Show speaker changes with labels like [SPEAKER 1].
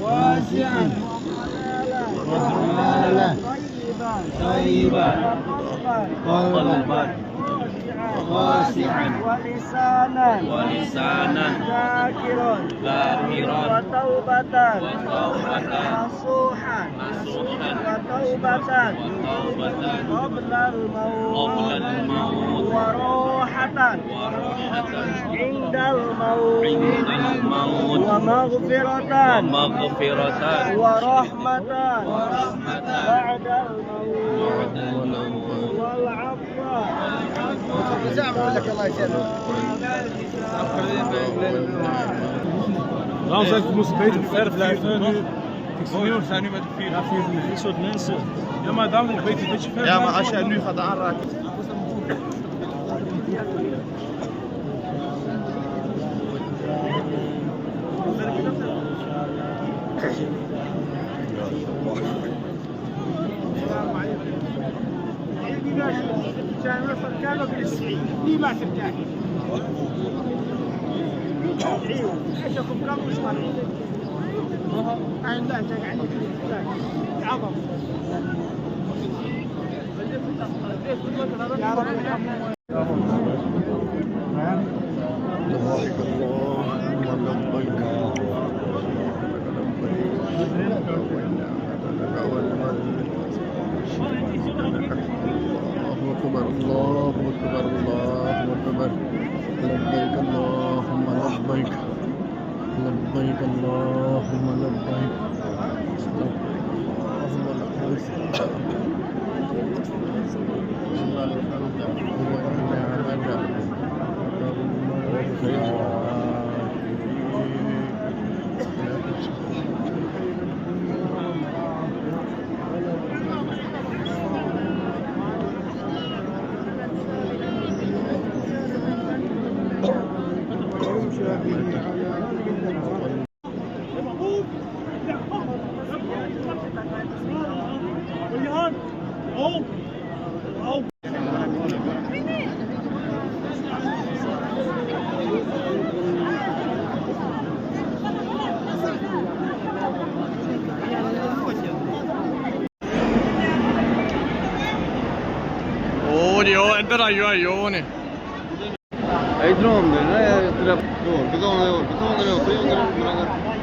[SPEAKER 1] واسعا طيبا قلبا خاشعا ولسانا ذاكرا وتوبة نصوحا وتوبة قبل الموت وروحة عند الموت ومغفرة ورحمة بعد الموت والعفو.
[SPEAKER 2] Waarom zijn het moest beter verder blijven nu? We zijn nu met de vier. Ja, dit soort mensen. Ja, maar dan weet je dat je verder. Ja, maar als jij nu gaat aanraken.
[SPEAKER 1] كان وصل كانوا بالسعيد ليه ما ترتاحي؟ عيشكم كم مش مرة عين لا تقعد عظم يا رب يرحمه.
[SPEAKER 3] لبيك اللهم لبيك الله أكبر الله أكبر لبيك اللهم لبيك لبيك اللهم لبيك
[SPEAKER 2] ਇੱਧਰ ਆਇਓ ਆਇਓ ਨੇ
[SPEAKER 3] ਇਧਰੋਂ ਆਉਂਦੇ ਨਾ ਯਾਰ ਤੇਰਾ ਹੋਰ ਕਿਦੋਂ ਆਉਂਦੇ ਉੱਥੇ ਹੀ ਹੁੰਦੇ ਨੇ